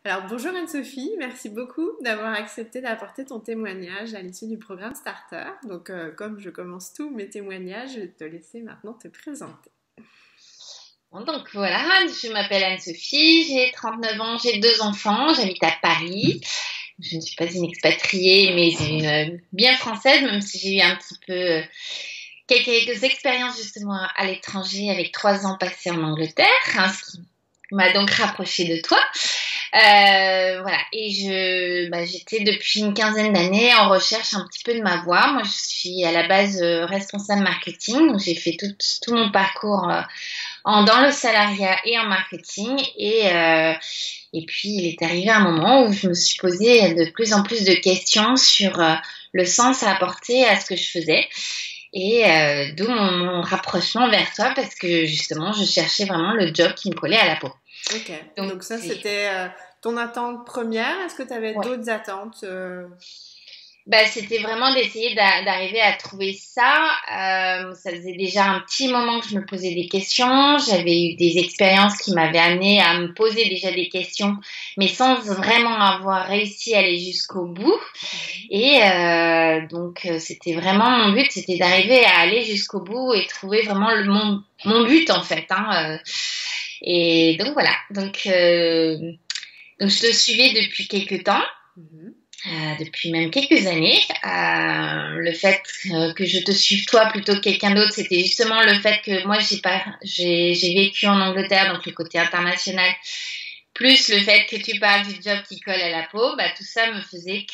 Alors bonjour Anne-Sophie, merci beaucoup d'avoir accepté d'apporter ton témoignage à l'issue du programme Starter. Donc comme je commence tous mes témoignages, je vais te laisser maintenant te présenter. Bon, donc voilà, je m'appelle Anne-Sophie, j'ai 39 ans, j'ai deux enfants, j'habite à Paris. Je ne suis pas une expatriée, mais une bien française, même si j'ai eu un petit peu quelques expériences justement à l'étranger avec 3 ans passés en Angleterre, hein, ce qui m'a donc rapprochée de toi. Voilà, et j'étais depuis une quinzaine d'années en recherche un petit peu de ma voie. Moi, je suis à la base responsable marketing, donc j'ai fait tout mon parcours dans le salariat et en marketing. Et puis, il est arrivé un moment où je me suis posé de plus en plus de questions sur le sens à apporter à ce que je faisais. Et d'où mon rapprochement vers toi parce que justement, je cherchais vraiment le job qui me collait à la peau. Ok, Donc, donc ça c'était ton attente première. Est-ce que tu avais ouais. d'autres attentes C'était vraiment d'essayer d'arriver à trouver ça. Ça faisait déjà un petit moment que je me posais des questions. J'avais eu des expériences qui m'avaient amené à me poser déjà des questions, mais sans vraiment avoir réussi à aller jusqu'au bout. Et c'était vraiment mon but, c'était d'arriver à aller jusqu'au bout et trouver vraiment mon but en fait. Et donc voilà. Donc je te suivais depuis quelques temps. Mhm. Depuis même quelques années. Le fait que je te suive toi plutôt que quelqu'un d'autre, c'était justement le fait que moi j'ai vécu en Angleterre, donc le côté international, plus le fait que tu parles du job qui colle à la peau, tout ça me faisait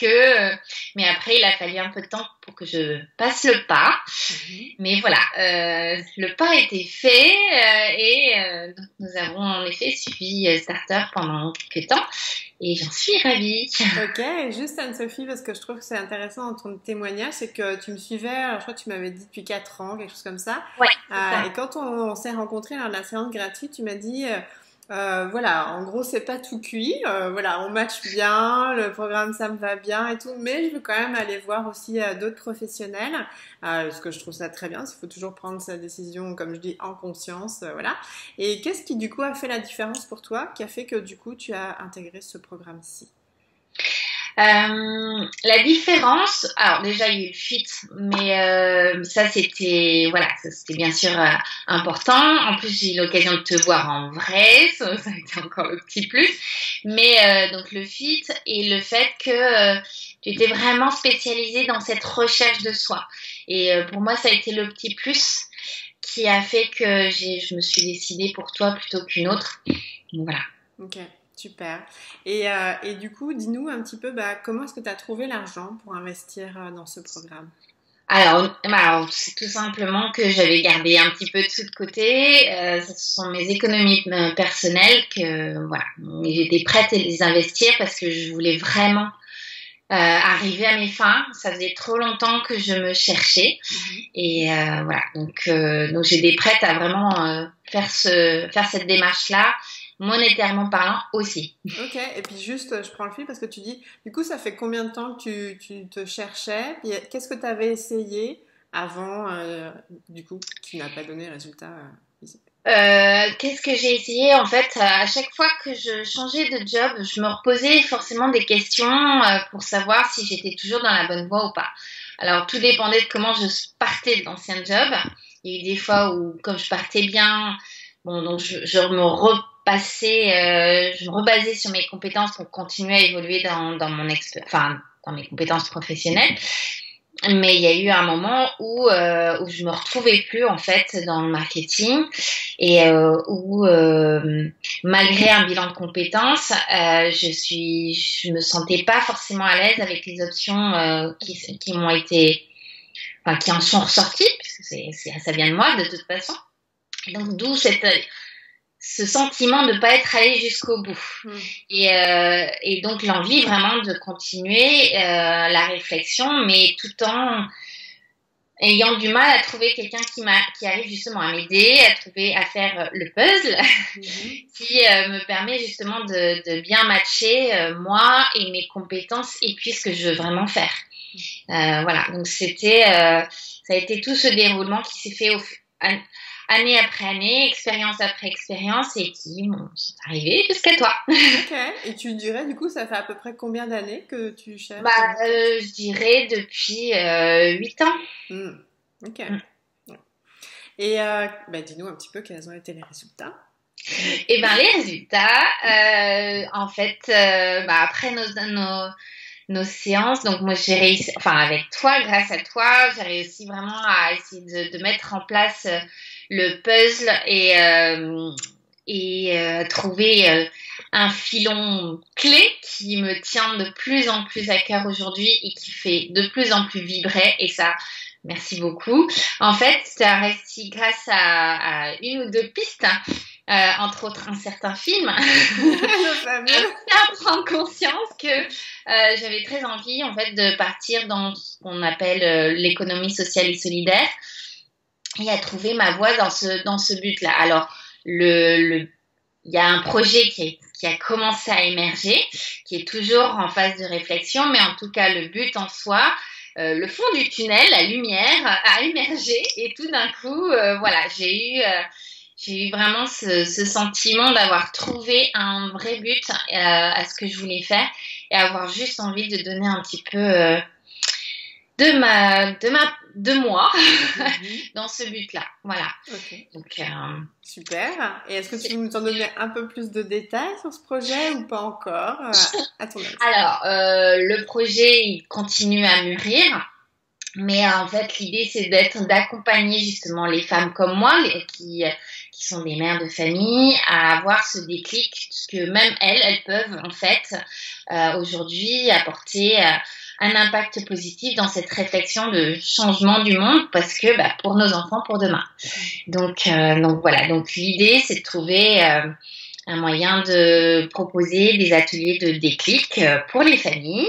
mais après, il a fallu un peu de temps pour que je passe le pas. Mais voilà, le pas a été fait donc nous avons en effet suivi Starter pendant quelques temps et j'en suis ravie. Ok, et juste Anne-Sophie, parce que je trouve que c'est intéressant dans ton témoignage, c'est que tu me suivais, alors je crois que tu m'avais dit depuis 4 ans, quelque chose comme ça. Ouais, c'est ça. Et quand on s'est rencontrés lors de la séance gratuite, tu m'as dit, voilà, en gros, c'est pas tout cuit, voilà, on match bien, le programme, ça me va bien et tout, mais je veux quand même aller voir aussi d'autres professionnels, parce que je trouve ça très bien, il faut toujours prendre sa décision, comme je dis, en conscience, voilà. Et qu'est-ce qui, du coup, a fait la différence pour toi, qui a fait que, du coup, tu as intégré ce programme-ci? La différence, alors déjà il y a eu le fit, mais ça c'était bien sûr important. En plus j'ai eu l'occasion de te voir en vrai, ça a été encore le petit plus. Mais donc le fit et le fait que tu étais vraiment spécialisée dans cette recherche de soi. Et pour moi ça a été le petit plus qui a fait que je me suis décidée pour toi plutôt qu'une autre. Donc, voilà. Ok, super. Et du coup, dis-nous un petit peu, comment est-ce que tu as trouvé l'argent pour investir dans ce programme? Alors, c'est tout simplement que j'avais gardé un petit peu de sous de côté. Ce sont mes économies personnelles que voilà, j'étais prête à les investir parce que je voulais vraiment arriver à mes fins. Ça faisait trop longtemps que je me cherchais et voilà. Donc j'étais prête à vraiment faire cette démarche-là, monétairement parlant aussi. Ok, et puis juste, je prends le fil parce que tu dis, du coup, ça fait combien de temps que tu te cherchais? Puis qu'est-ce que tu avais essayé avant, du coup, qui n'a pas donné résultat visible? Qu'est-ce que j'ai essayé en fait à chaque fois que je changeais de job, je me reposais forcément des questions pour savoir si j'étais toujours dans la bonne voie ou pas. Alors tout dépendait de comment je partais de l'ancien job. Il y a eu des fois où comme je partais bien, bon donc je me rebasais sur mes compétences pour continuer à évoluer dans mes compétences professionnelles. Mais il y a eu un moment où je me retrouvais plus en fait dans le marketing et malgré un bilan de compétences, je me sentais pas forcément à l'aise avec les options qui m'ont été, enfin, qui en sont ressorties, puisque ça vient de moi de toute façon. Donc d'où ce sentiment de ne pas être allé jusqu'au bout. Et donc l'envie vraiment de continuer la réflexion, mais tout en ayant du mal à trouver quelqu'un qui arrive justement à m'aider, à faire le puzzle, qui me permet justement de bien matcher moi et mes compétences et puis ce que je veux vraiment faire. Voilà, donc ça a été tout ce déroulement qui s'est fait année après année, expérience après expérience, et qui sont arrivées jusqu'à toi. Ok. Et tu dirais, du coup, ça fait à peu près combien d'années que tu cherches Bah, dans ton... je dirais depuis 8 ans. Hmm. Ok. Mm. Ouais. Et bah, dis-nous un petit peu quels ont été les résultats. Et ben les résultats, en fait, bah, après nos séances, donc moi j'ai réussi, enfin avec toi, grâce à toi, j'ai réussi vraiment à essayer de mettre en place le puzzle et trouver un filon clé qui me tient de plus en plus à cœur aujourd'hui et qui fait de plus en plus vibrer. Et ça, merci beaucoup. En fait, ça réussi grâce à une ou deux pistes, entre autres un certain film, Le fameux. à prendre conscience que j'avais très envie en fait de partir dans ce qu'on appelle l'économie sociale et solidaire et à trouver ma voie dans ce but-là. Alors, il y a un projet qui a commencé à émerger, qui est toujours en phase de réflexion, mais en tout cas, le but en soi, le fond du tunnel, la lumière a émergé et tout d'un coup, voilà, j'ai eu vraiment ce sentiment d'avoir trouvé un vrai but à ce que je voulais faire et avoir juste envie de donner un petit peu de moi Mhm. dans ce but-là. Voilà. Ok. Donc, Super. Et est-ce que tu peux nous en donner un peu plus de détails sur ce projet ou pas encore, à ton avis? alors, le projet il continue à mûrir. Mais en fait, l'idée, c'est d'accompagner justement les femmes comme moi, qui sont des mères de famille, à avoir ce déclic, parce que même elles peuvent en fait aujourd'hui apporter un impact positif dans cette réflexion de changement du monde, parce que bah, pour nos enfants, pour demain. Donc voilà. Donc l'idée, c'est de trouver un moyen de proposer des ateliers de déclic pour les familles,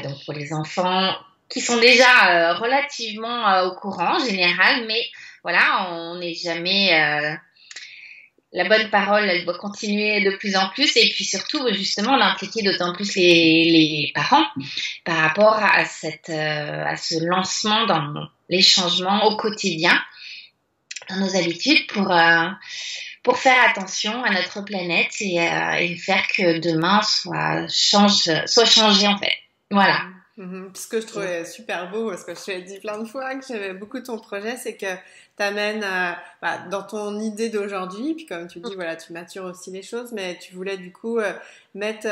donc pour les enfants qui sont déjà relativement au courant en général, mais voilà, on n'est jamais la bonne parole, elle doit continuer de plus en plus et puis surtout justement d'impliquer d'autant plus les parents par rapport à ce lancement dans les changements au quotidien dans nos habitudes pour faire attention à notre planète et faire que demain soit changé en fait. Voilà. Mhm. Ce que je trouvais super beau, parce que je t'ai dit plein de fois que j'aimais beaucoup ton projet, c'est que t'amènes dans ton idée d'aujourd'hui, puis comme tu dis, voilà, tu matures aussi les choses, mais tu voulais du coup mettre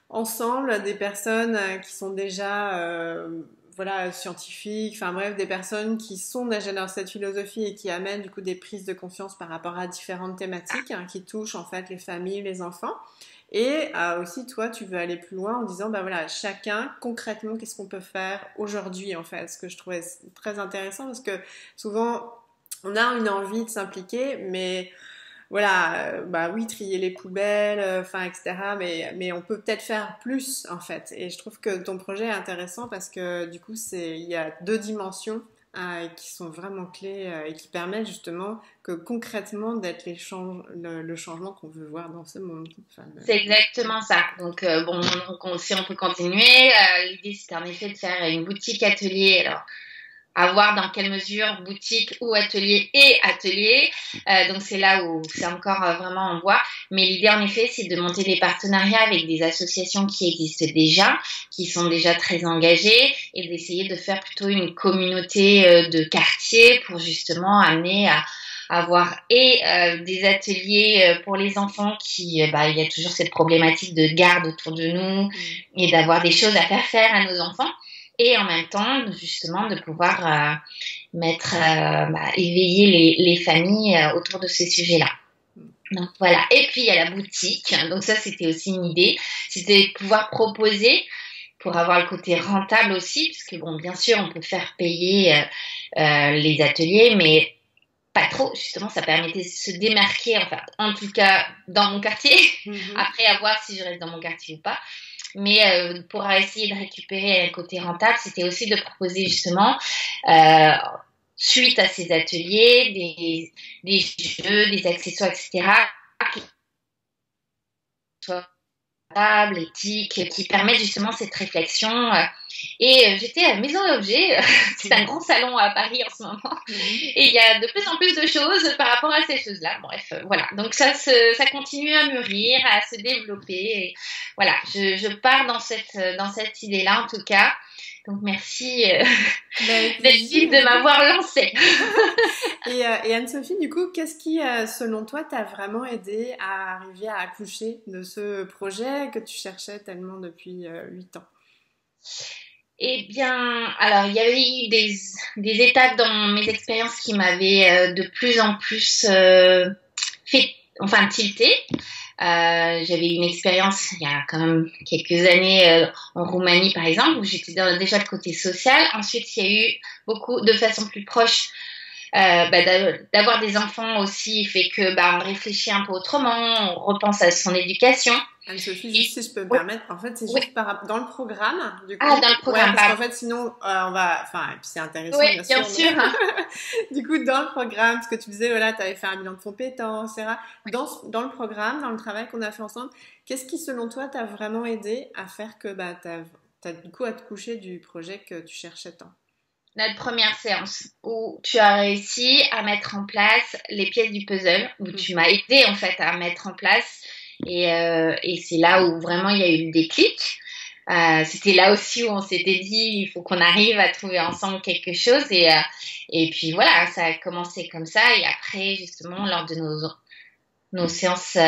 ensemble des personnes qui sont déjà voilà, scientifiques, enfin bref, des personnes qui sont déjà dans cette philosophie et qui amènent du coup des prises de conscience par rapport à différentes thématiques qui touchent en fait les familles, les enfants. Et aussi, toi, tu veux aller plus loin en disant, bah voilà, chacun, concrètement, qu'est-ce qu'on peut faire aujourd'hui, en fait. Ce que je trouvais très intéressant parce que souvent, on a une envie de s'impliquer, mais voilà, bah oui, trier les poubelles, enfin, etc. Mais on peut peut-être faire plus, en fait. Et je trouve que ton projet est intéressant parce que du coup, il y a deux dimensions qui sont vraiment clés et qui permettent justement que concrètement d'être le changement qu'on veut voir dans ce monde. Enfin, C'est exactement ça. Donc, bon, donc, si on peut continuer, l'idée c'était en effet de faire une boutique atelier. Alors, à voir dans quelle mesure boutique ou atelier et atelier. Donc, c'est là où c'est encore vraiment en voie. Mais l'idée, en effet, c'est de monter des partenariats avec des associations qui existent déjà, qui sont déjà très engagées et d'essayer de faire plutôt une communauté de quartier pour justement amener à avoir des ateliers pour les enfants bah, il y a toujours cette problématique de garde autour de nous et d'avoir des choses à faire à nos enfants et en même temps justement de pouvoir éveiller les familles autour de ces sujets-là. Donc voilà. Et puis il y a la boutique. Donc ça c'était aussi une idée, c'était de pouvoir proposer pour avoir le côté rentable aussi, parce que bon bien sûr on peut faire payer les ateliers, mais pas trop, justement, ça permettait de se démarquer, enfin, en tout cas, dans mon quartier. Après, à voir si je reste dans mon quartier ou pas. Mais pour essayer de récupérer un côté rentable, c'était aussi de proposer justement, suite à ces ateliers, des jeux, des accessoires, etc., qui soient responsables, éthiques, qui permettent justement cette réflexion. J'étais à Maison et Objets, c'est un grand salon à Paris en ce moment, et il y a de plus en plus de choses par rapport à ces choses-là. Bref, voilà. Donc ça continue à mûrir, à se développer. Et voilà, je pars dans cette idée-là en tout cas. Donc merci Delphine de m'avoir lancée. Et Anne-Sophie, du coup, qu'est-ce qui, selon toi, t'a vraiment aidé à arriver à accoucher de ce projet que tu cherchais tellement depuis 8 ans? Eh bien, alors il y avait eu des étapes dans mes expériences qui m'avaient de plus en plus tilté. J'avais eu une expérience il y a quand même quelques années en Roumanie par exemple où j'étais déjà de côté social. Ensuite il y a eu beaucoup de façon plus proche d'avoir des enfants aussi fait que on réfléchit un peu autrement, on repense à son éducation. Anne-Sophie, juste si je peux me permettre, en fait, c'est juste dans le programme, du coup. Ah, dans le programme, parce qu'en fait, sinon, on va, et puis c'est intéressant, bien sûr. Du coup, dans le programme, ce que tu disais, voilà, tu avais fait un bilan de compétences, etc. Dans le programme, dans le travail qu'on a fait ensemble, qu'est-ce qui, selon toi, t'a vraiment aidé à faire que, t'as du coup à te coucher du projet que tu cherchais tant? Notre première séance où tu as réussi à mettre en place les pièces du puzzle, où tu m'as aidé en fait à mettre en place et c'est là où vraiment il y a eu le déclic. C'était là aussi où on s'était dit il faut qu'on arrive à trouver ensemble quelque chose et puis voilà, ça a commencé comme ça et après justement lors de nos séances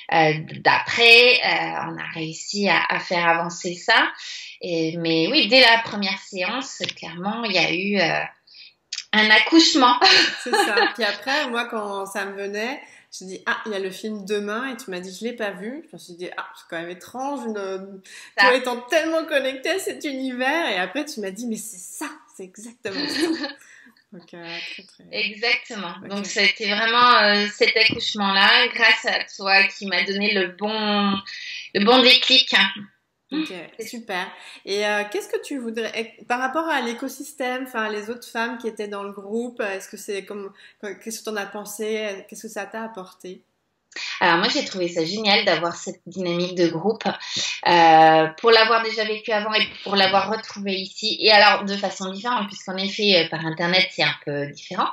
d'après, on a réussi à faire avancer ça. Mais oui, dès la première séance, clairement, il y a eu un accouchement. C'est ça. Puis après, moi, quand ça me venait, je me dis il y a le film Demain et tu m'as dit je l'ai pas vu. Je me suis dit c'est quand même étrange, toi étant tellement connectée à cet univers. Et après tu m'as dit mais c'est ça, c'est exactement ça. Donc, Exactement. Okay. Donc c'était vraiment cet accouchement-là, grâce à toi, qui m'a donné le bon déclic. Ok, super. Et qu'est-ce que tu voudrais, par rapport à l'écosystème, les autres femmes qui étaient dans le groupe, qu'est-ce que t'en as pensé, qu'est-ce que ça t'a apporté? Alors moi j'ai trouvé ça génial d'avoir cette dynamique de groupe pour l'avoir déjà vécu avant et pour l'avoir retrouvé ici et alors de façon différente puisqu'en effet par internet c'est un peu différent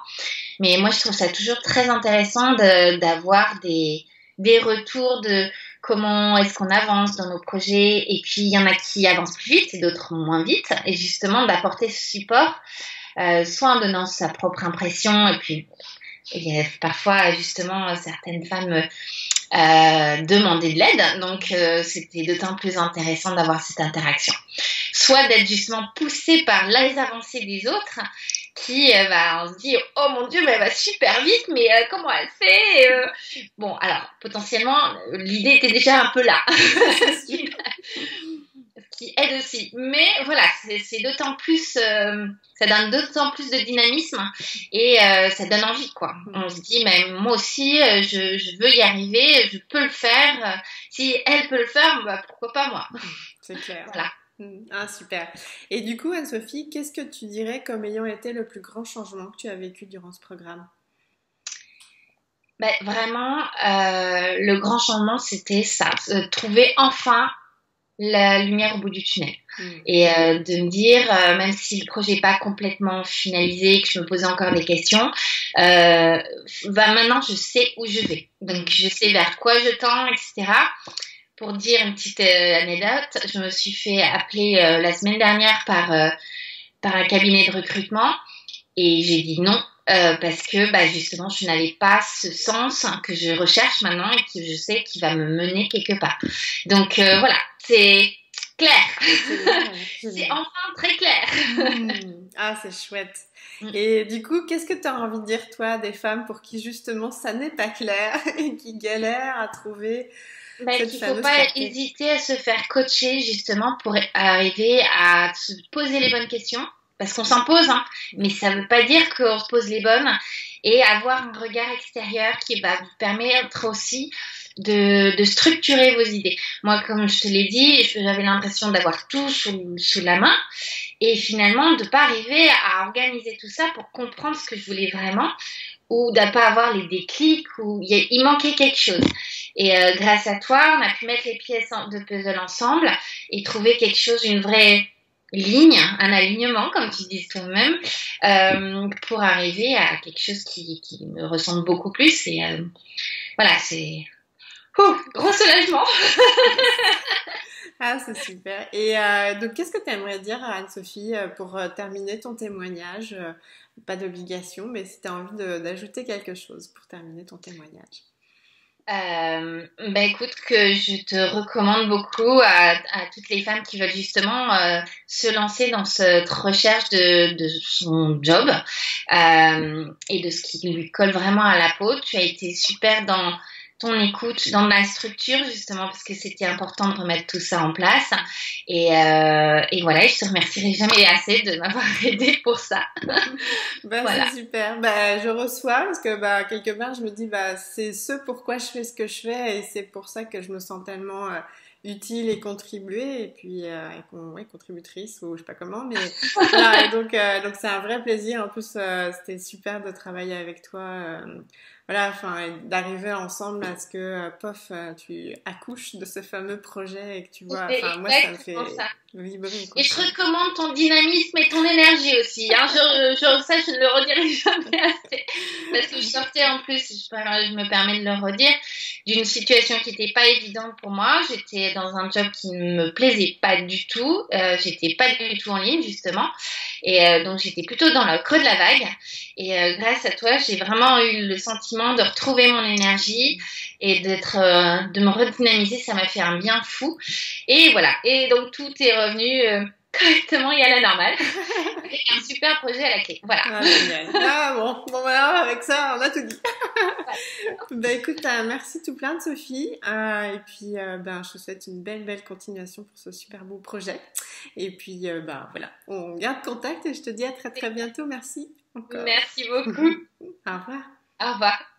mais moi je trouve ça toujours très intéressant d'avoir des retours de comment est-ce qu'on avance dans nos projets et puis il y en a qui avancent plus vite et d'autres moins vite et justement d'apporter ce support soit en donnant sa propre impression et puis il y a parfois justement certaines femmes demandaient de l'aide, donc c'était d'autant plus intéressant d'avoir cette interaction. Soit d'être justement poussée par les avancées des autres, qui on se dit oh mon Dieu mais elle va super vite, mais comment elle fait Bon alors potentiellement l'idée était déjà un peu là. Qui aide aussi. Mais voilà, c'est d'autant plus, ça donne d'autant plus de dynamisme et ça donne envie, quoi. On se dit, mais moi aussi, je veux y arriver, je peux le faire. Si elle peut le faire, pourquoi pas moi? C'est clair. Voilà. Ah, super. Et du coup, Anne-Sophie, qu'est-ce que tu dirais comme ayant été le plus grand changement que tu as vécu durant ce programme? Vraiment, le grand changement, c'était ça. Trouver enfin la lumière au bout du tunnel et de me dire même si le projet n'est pas complètement finalisé que je me posais encore des questions maintenant je sais où je vais donc je sais vers quoi je tends etc. Pour dire une petite anecdote, je me suis fait appeler la semaine dernière par un cabinet de recrutement et j'ai dit non parce que justement je n'avais pas ce sens que je recherche maintenant et que je sais qui va me mener quelque part. Donc voilà, c'est clair. C'est enfin très clair. Ah, c'est chouette. Et du coup, qu'est-ce que tu as envie de dire, toi, à des femmes pour qui justement ça n'est pas clair et qui galèrent à trouver qu'il ne faut pas hésiter à se faire coacher justement pour arriver à se poser les bonnes questions. Parce qu'on s'en pose, mais ça ne veut pas dire qu'on se pose les bonnes et avoir un regard extérieur qui va vous permettre aussi de structurer vos idées. Moi, comme je te l'ai dit, j'avais l'impression d'avoir tout sous la main et finalement de ne pas arriver à organiser tout ça pour comprendre ce que je voulais vraiment ou de ne pas avoir les déclics ou il manquait quelque chose. Et grâce à toi, on a pu mettre les pièces de puzzle ensemble et trouver quelque chose, une vraie ligne, un alignement, comme tu dis toi-même, pour arriver à quelque chose qui me ressemble beaucoup plus. Et voilà, c'est gros soulagement. Ah, c'est super. Et donc, qu'est-ce que tu aimerais dire à Anne-Sophie pour terminer ton témoignage? Pas d'obligation, mais si tu as envie d'ajouter quelque chose pour terminer ton témoignage. Bah écoute, que je te recommande beaucoup à toutes les femmes qui veulent justement se lancer dans cette recherche de son job et de ce qui lui colle vraiment à la peau. Tu as été super dans ton écoute, dans la structure justement, parce que c'était important de remettre tout ça en place. Et voilà, et je te remercierai jamais assez de m'avoir aidé pour ça. Ben, Voilà. c'est super. Ben, je reçois parce que ben, quelque part, je me dis, ben, c'est ce pourquoi je fais ce que je fais et c'est pour ça que je me sens tellement utile et contribuer et puis ouais, contributrice ou je sais pas comment, mais voilà. Et donc c'est un vrai plaisir. En plus, c'était super de travailler avec toi. Voilà, enfin, et d'arriver ensemble à ce que, pof, tu accouches de ce fameux projet et que tu vois, C'est enfin, moi, ça me fait exactement ça. vibrer, Et quoi. je recommande ton dynamisme et ton énergie aussi. Hein. Ça, je ne le redirai jamais assez. Parce que je sortais en plus, je me permets de le redire, d'une situation qui n'était pas évidente pour moi. J'étais dans un job qui ne me plaisait pas du tout. J'étais pas du tout en ligne, justement. Et donc, j'étais plutôt dans le creux de la vague. Et grâce à toi, j'ai vraiment eu le sentiment de retrouver mon énergie et de me redynamiser. Ça m'a fait un bien fou. Et voilà. Et donc, tout est revenu correctement et à la normale. Avec un super projet à la clé. Voilà. Ah, génial. Ah, bon, voilà, avec ça, on a tout dit. Ben, écoute, merci tout plein de Sophie. Et puis, ben, je te souhaite une belle continuation pour ce super beau projet. Et puis, ben, voilà, on garde contact et je te dis à très bientôt. Merci encore. Merci beaucoup. Au revoir. Au revoir.